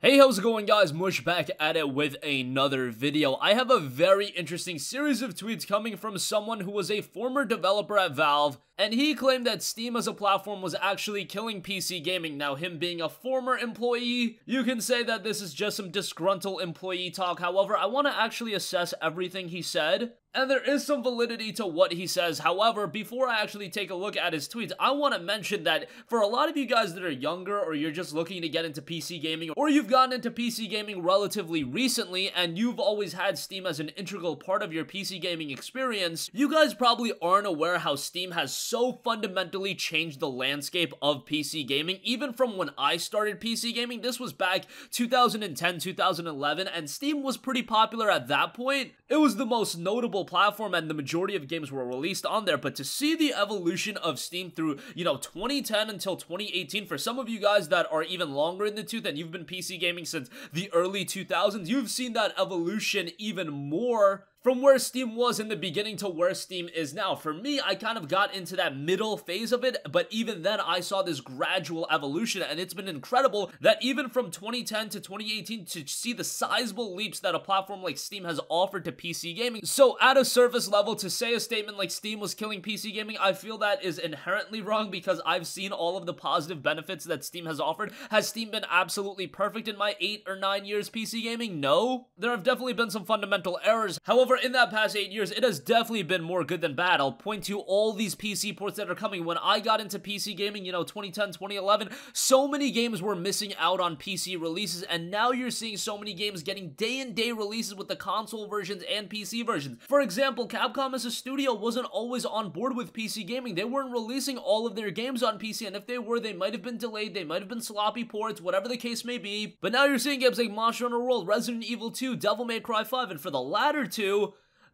Hey, how's it going, guys? Mush back at it with another video. I have a very interesting series of tweets coming from someone who was a former developer at Valve, and he claimed that Steam as a platform was actually killing PC gaming. Now, him being a former employee, you can say that this is just some disgruntled employee talk. However, I want to actually assess everything he said, and there is some validity to what he says. However, before I actually take a look at his tweets, I want to mention that for a lot of you guys that are younger, or you're just looking to get into PC gaming, or you've gotten into PC gaming relatively recently, and you've always had Steam as an integral part of your PC gaming experience, you guys probably aren't aware how Steam has so fundamentally changed the landscape of PC gaming. Even from when I started PC gaming, this was back 2010, 2011, and Steam was pretty popular at that point. It was the most notable platform, and the majority of games were released on there. But to see the evolution of Steam through, 2010 until 2018, for some of you guys that are even longer in the tooth and you've been PC gaming since the early 2000s, you've seen that evolution even more from where Steam was in the beginning to where Steam is now. For me, I kind of got into that middle phase of it, but even then I saw this gradual evolution, and it's been incredible that even from 2010 to 2018 to see the sizable leaps that a platform like Steam has offered to PC gaming. So at a surface level, to say a statement like Steam was killing PC gaming, I feel that is inherently wrong, because I've seen all of the positive benefits that Steam has offered. Has Steam been absolutely perfect in my 8 or 9 years PC gaming? No. There have definitely been some fundamental errors. However, in that past 8 years, it has definitely been more good than bad. I'll point to all these PC ports that are coming. When I got into PC gaming, 2010, 2011, so many games were missing out on PC releases, and now you're seeing so many games getting day-and-day releases with the console versions and PC versions. For example, Capcom as a studio wasn't always on board with PC gaming. They weren't releasing all of their games on PC, and if they were, they might have been delayed, they might have been sloppy ports, whatever the case may be. But now you're seeing games like Monster Hunter World, Resident Evil 2, Devil May Cry 5, and for the latter two,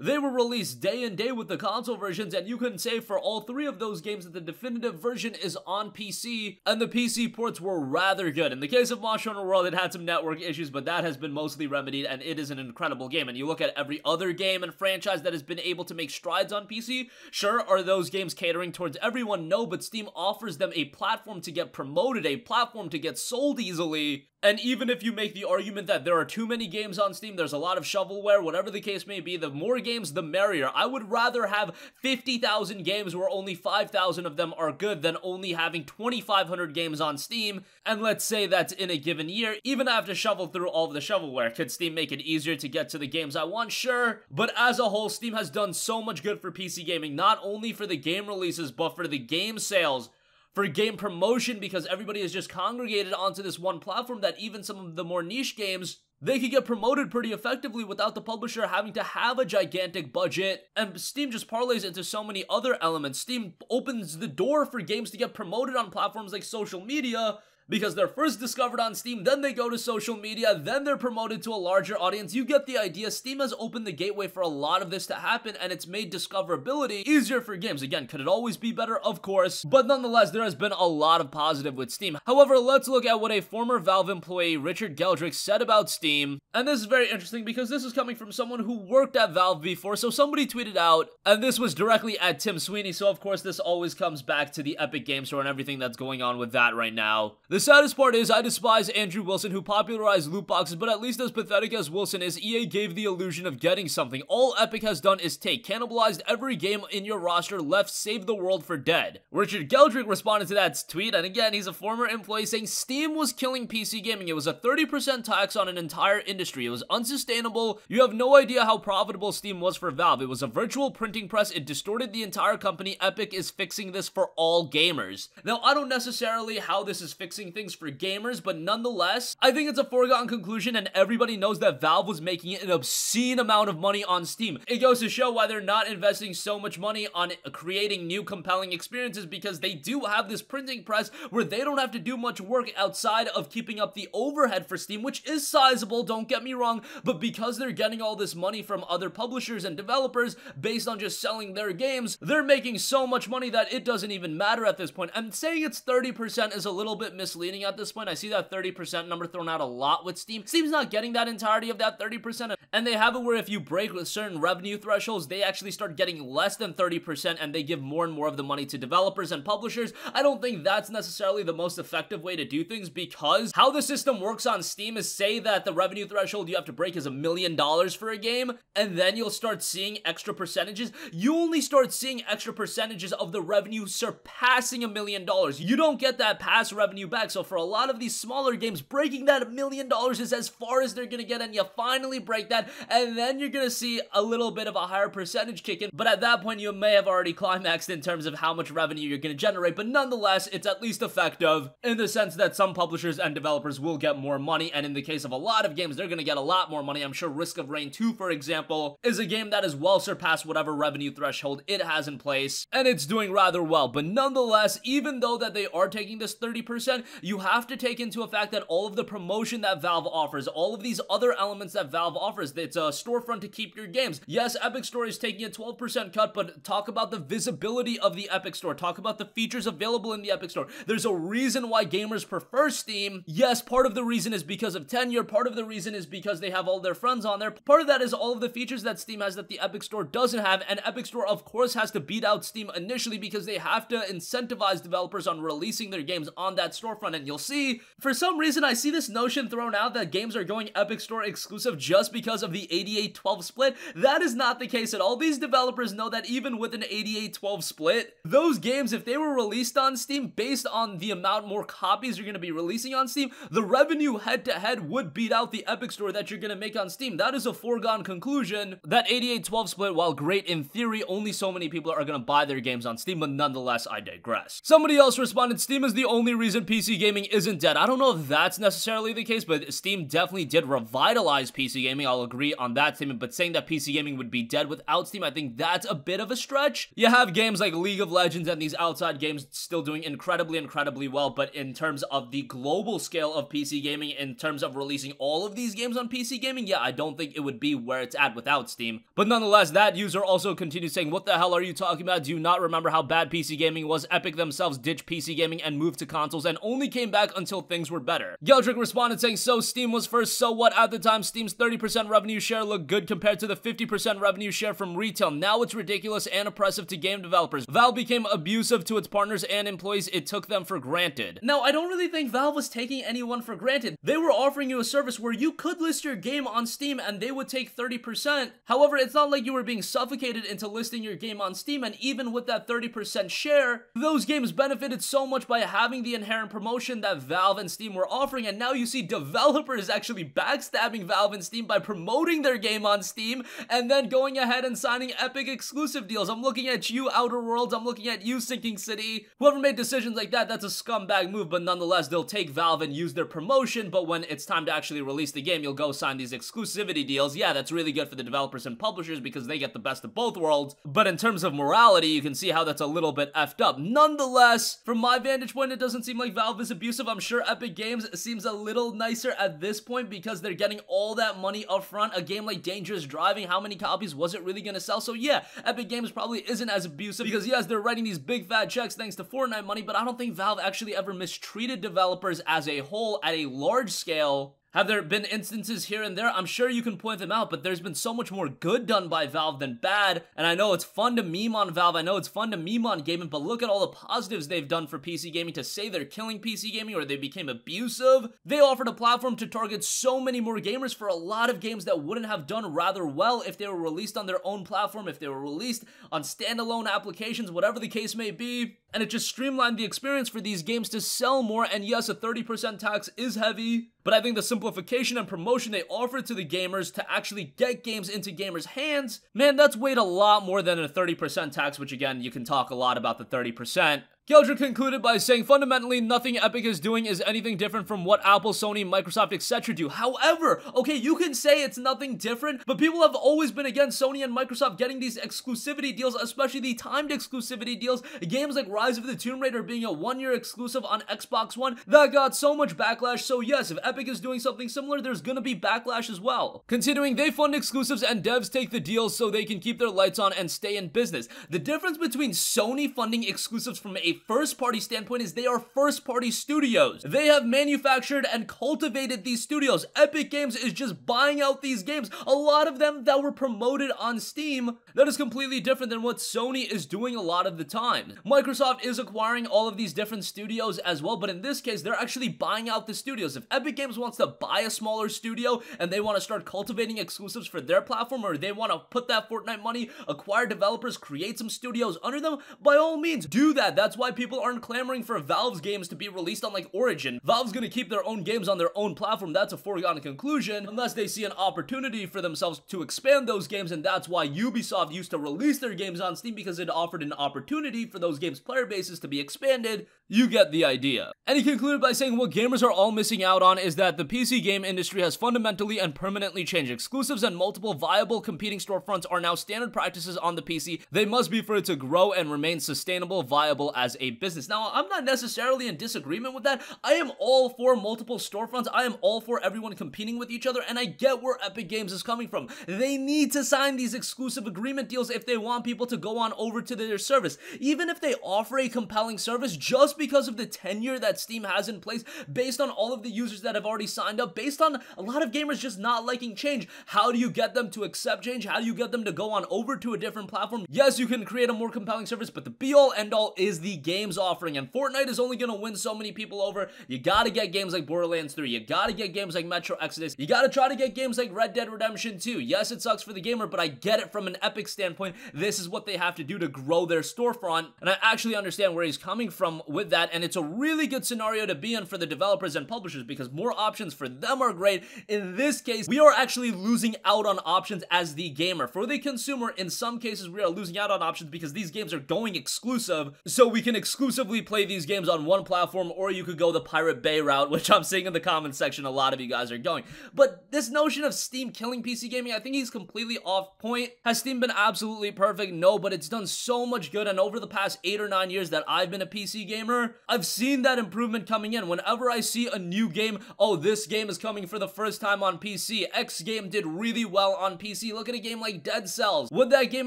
they were released day and day with the console versions, and you can say for all three of those games that the definitive version is on PC, and the PC ports were rather good. In the case of Monster Hunter World, it had some network issues, but that has been mostly remedied, and it is an incredible game. And you look at every other game and franchise that has been able to make strides on PC, sure, are those games catering towards everyone? No, but Steam offers them a platform to get promoted, a platform to get sold easily. And even if you make the argument that there are too many games on Steam, there's a lot of shovelware, whatever the case may be, the more games, the merrier. I would rather have 50,000 games where only 5,000 of them are good than only having 2,500 games on Steam. And let's say that's in a given year, even I have to shovel through all of the shovelware. Could Steam make it easier to get to the games I want? Sure. But as a whole, Steam has done so much good for PC gaming, not only for the game releases, but for the game sales, for game promotion, because everybody is just congregated onto this one platform that even some of the more niche games, they could get promoted pretty effectively without the publisher having to have a gigantic budget. And Steam just parlays into so many other elements. Steam opens the door for games to get promoted on platforms like social media, because they're first discovered on Steam, then they go to social media, then they're promoted to a larger audience. You get the idea. Steam has opened the gateway for a lot of this to happen, and it's made discoverability easier for games. Again, could it always be better? Of course, but nonetheless, there has been a lot of positive with Steam. However, let's look at what a former Valve employee, Richard Geldrick, said about Steam. And this is very interesting because this is coming from someone who worked at Valve before, so somebody tweeted out, and this was directly at Tim Sweeney, so of course this always comes back to the Epic Games Store and everything that's going on with that right now. The saddest part is, I despise Andrew Wilson, who popularized loot boxes, but at least as pathetic as Wilson is, EA gave the illusion of getting something. All Epic has done is cannibalized every game in your roster, left Save the World for dead. Richard Geldrick responded to that tweet, and again, he's a former employee, saying Steam was killing PC gaming. It was a 30% tax on an entire industry. It was unsustainable. You have no idea how profitable Steam was for Valve. It was a virtual printing press. It distorted the entire company. Epic is fixing this for all gamers. Now, I don't necessarily how this is fixing things for gamers, but nonetheless, I think it's a foregone conclusion, and everybody knows that Valve was making an obscene amount of money on Steam. It goes to show why they're not investing so much money on creating new compelling experiences, because they do have this printing press where they don't have to do much work outside of keeping up the overhead for Steam, which is sizable, don't get me wrong, but because they're getting all this money from other publishers and developers based on just selling their games, they're making so much money that it doesn't even matter at this point. And saying it's 30% is a little bit misleading, misleading at this point. I see that 30% number thrown out a lot with Steam. Steam's not getting that entirety of that 30%, and they have it where if you break with certain revenue thresholds, they actually start getting less than 30%, and they give more and more of the money to developers and publishers. I don't think that's necessarily the most effective way to do things, because how the system works on Steam is, say that the revenue threshold you have to break is $1 million for a game, and then you'll start seeing extra percentages. You only start seeing extra percentages of the revenue surpassing $1 million. You don't get that past revenue back. So for a lot of these smaller games, breaking that $1 million is as far as they're gonna get, and you finally break that, and then you're gonna see a little bit of a higher percentage kick in. But at that point, you may have already climaxed in terms of how much revenue you're gonna generate, but nonetheless, it's at least effective in the sense that some publishers and developers will get more money, and in the case of a lot of games, they're gonna get a lot more money. I'm sure Risk of Rain 2, for example, is a game that has well surpassed whatever revenue threshold it has in place, and it's doing rather well. But nonetheless, even though that they are taking this 30%, you have to take into effect that all of the promotion that Valve offers, all of these other elements that Valve offers, it's a storefront to keep your games. Yes, Epic Store is taking a 12% cut, but talk about the visibility of the Epic Store. Talk about the features available in the Epic Store. There's a reason why gamers prefer Steam. Yes, part of the reason is because of tenure. Part of the reason is because they have all their friends on there. Part of that is all of the features that Steam has that the Epic Store doesn't have, and Epic Store, of course, has to beat out Steam initially because they have to incentivize developers on releasing their games on that storefront. And you'll see, for some reason, I see this notion thrown out that games are going Epic Store exclusive just because of the 88-12 split. That is not the case at all. These developers know that even with an 88-12 split, those games, if they were released on Steam, based on the amount more copies you're going to be releasing on Steam, the revenue head-to-head would beat out the Epic Store that you're going to make on Steam. That is a foregone conclusion. That 88-12 split, while great in theory, only so many people are going to buy their games on Steam, but nonetheless, I digress. Somebody else responded, Steam is the only reason PC gaming isn't dead. I don't know if that's necessarily the case, but Steam definitely did revitalize PC gaming. I'll agree on that statement, but saying that PC gaming would be dead without Steam, I think that's a bit of a stretch. You have games like League of Legends and these outside games still doing incredibly well, but in terms of the global scale of PC gaming, in terms of releasing all of these games on PC gaming, yeah, I don't think it would be where it's at without Steam. But nonetheless, that user also continued saying, what the hell are you talking about? Do you not remember how bad PC gaming was? Epic themselves ditched PC gaming and moved to consoles and only came back until things were better. Geldrick responded saying, so Steam was first, so what? At the time, Steam's 30% revenue share looked good compared to the 50% revenue share from retail. Now it's ridiculous and oppressive to game developers. Valve became abusive to its partners and employees. It took them for granted. Now, I don't really think Valve was taking anyone for granted. They were offering you a service where you could list your game on Steam and they would take 30%. However, it's not like you were being suffocated into listing your game on Steam, and even with that 30% share, those games benefited so much by having the inherent promotion that Valve and Steam were offering, and now you see developers actually backstabbing Valve and Steam by promoting their game on Steam and then going ahead and signing Epic exclusive deals. I'm looking at you, Outer Worlds. I'm looking at you, Sinking City. Whoever made decisions like that, that's a scumbag move, but nonetheless, they'll take Valve and use their promotion, but when it's time to actually release the game, you'll go sign these exclusivity deals. Yeah, that's really good for the developers and publishers because they get the best of both worlds, but in terms of morality, you can see how that's a little bit effed up. Nonetheless, from my vantage point, it doesn't seem like Valve is abusive. I'm sure Epic Games seems a little nicer at this point because they're getting all that money up front. A game like Dangerous Driving, how many copies was it really gonna sell? So yeah, Epic Games probably isn't as abusive because yes, they're writing these big fat checks thanks to Fortnite money, but I don't think Valve actually ever mistreated developers as a whole at a large scale. Have there been instances here and there? I'm sure you can point them out, but there's been so much more good done by Valve than bad, and I know it's fun to meme on Valve, I know it's fun to meme on gaming, but look at all the positives they've done for PC gaming. To say they're killing PC gaming or they became abusive, they offered a platform to target so many more gamers for a lot of games that wouldn't have done rather well if they were released on their own platform, if they were released on standalone applications, whatever the case may be, and it just streamlined the experience for these games to sell more. And yes, a 30% tax is heavy, but I think the simplification and promotion they offer to the gamers to actually get games into gamers' hands, man, that's weighed a lot more than a 30% tax, which again, you can talk a lot about the 30%. Geldrick concluded by saying, fundamentally, nothing Epic is doing is anything different from what Apple, Sony, Microsoft, etc. do. However, okay, you can say it's nothing different, but people have always been against Sony and Microsoft getting these exclusivity deals, especially the timed exclusivity deals. Games like Rise of the Tomb Raider being a one-year exclusive on Xbox One, that got so much backlash. So yes, if Epic is doing something similar, there's gonna be backlash as well. Continuing, they fund exclusives and devs take the deals so they can keep their lights on and stay in business. The difference between Sony funding exclusives from a first-party standpoint is they are first-party studios. They have manufactured and cultivated these studios. Epic Games is just buying out these games. A lot of them that were promoted on Steam. That is completely different than what Sony is doing a lot of the time. Microsoft is acquiring all of these different studios as well, but in this case, they're actually buying out the studios. If Epic Games wants to buy a smaller studio and they want to start cultivating exclusives for their platform, or they want to put that Fortnite money, acquire developers, create some studios under them, by all means, do that. That's why people aren't clamoring for Valve's games to be released on like Origin. Valve's gonna keep their own games on their own platform. That's a foregone conclusion, unless they see an opportunity for themselves to expand those games, and that's why Ubisoft used to release their games on Steam, because it offered an opportunity for those games' player bases to be expanded. You get the idea. And he concluded by saying what gamers are all missing out on is that the PC game industry has fundamentally and permanently changed. Exclusives and multiple viable competing storefronts are now standard practices on the PC. They must be for it to grow and remain sustainable, viable as a business. Now, I'm not necessarily in disagreement with that. I am all for multiple storefronts. I am all for everyone competing with each other, and I get where Epic Games is coming from. They need to sign these exclusive agreement deals if they want people to go on over to their service. Even if they offer a compelling service, just because of the tenure that Steam has in place, based on all of the users that have already signed up, based on a lot of gamers just not liking change, how do you get them to accept change? How do you get them to go on over to a different platform? Yes, you can create a more compelling service, but the be-all, end-all is the games offering, and Fortnite is only going to win so many people over. You gotta get games like Borderlands 3, you gotta get games like Metro Exodus, you gotta try to get games like Red Dead Redemption 2. Yes, it sucks for the gamer, but I get it from an Epic standpoint. This is what they have to do to grow their storefront, and I actually understand where he's coming from with that, and it's a really good scenario to be in for the developers and publishers, because more options for them are great. In this case, we are actually losing out on options as the gamer. For the consumer, in some cases, we are losing out on options because these games are going exclusive, so we can exclusively play these games on one platform, or you could go the Pirate Bay route, which I'm seeing in the comments section a lot of you guys are going. But this notion of Steam killing PC gaming, I think he's completely off point. Has Steam been absolutely perfect? No, but it's done so much good, and over the past 8 or 9 years that I've been a PC gamer, I've seen that improvement coming in. Whenever I see a new game, oh, this game is coming for the first time on PC. X game did really well on PC. Look at a game like Dead Cells. Would that game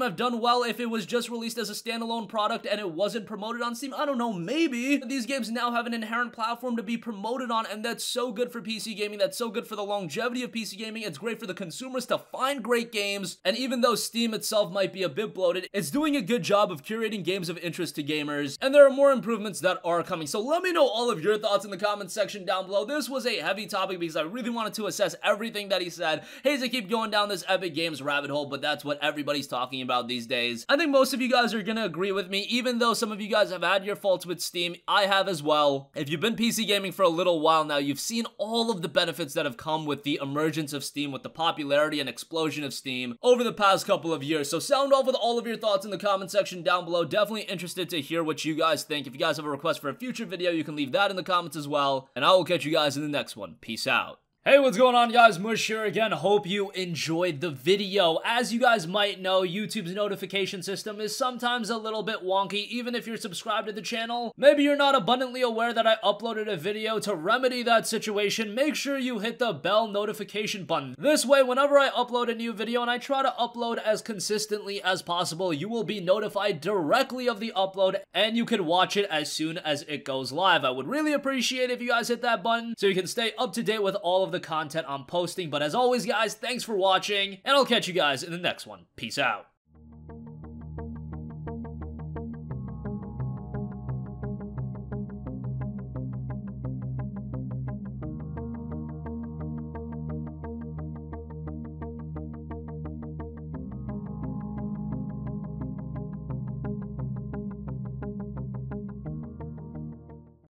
have done well if it was just released as a standalone product and it wasn't promoted on Steam? I don't know, maybe. These games now have an inherent platform to be promoted on, and that's so good for PC gaming. That's so good for the longevity of PC gaming. It's great for the consumers to find great games, and even though Steam itself might be a bit bloated, it's doing a good job of curating games of interest to gamers, and there are more improvements that are coming. So let me know all of your thoughts in the comments section down below. This was a heavy topic because I really wanted to assess everything that he said. Hey, I keep going down this Epic Games rabbit hole, but that's what everybody's talking about these days. I think most of you guys are gonna agree with me, even though some of you guys have had your faults with Steam. I have as well. If you've been PC gaming for a little while now, you've seen all of the benefits that have come with the emergence of Steam, with the popularity and explosion of Steam over the past couple of years. So sound off with all of your thoughts in the comment section down below. Definitely interested to hear what you guys think. If you guys have a request for a future video, you can leave that in the comments as well, and I will catch you guys in the next one. Peace out. Hey, what's going on, guys? Mush here again. Hope you enjoyed the video. As you guys might know, YouTube's notification system is sometimes a little bit wonky, even if you're subscribed to the channel. Maybe you're not abundantly aware that I uploaded a video. To remedy that situation, make sure you hit the bell notification button. This way, whenever I upload a new video, and I try to upload as consistently as possible, you will be notified directly of the upload, and you can watch it as soon as it goes live. I would really appreciate it if you guys hit that button so you can stay up to date with all of the content I'm posting. But as always, guys, thanks for watching, and I'll catch you guys in the next one. Peace out.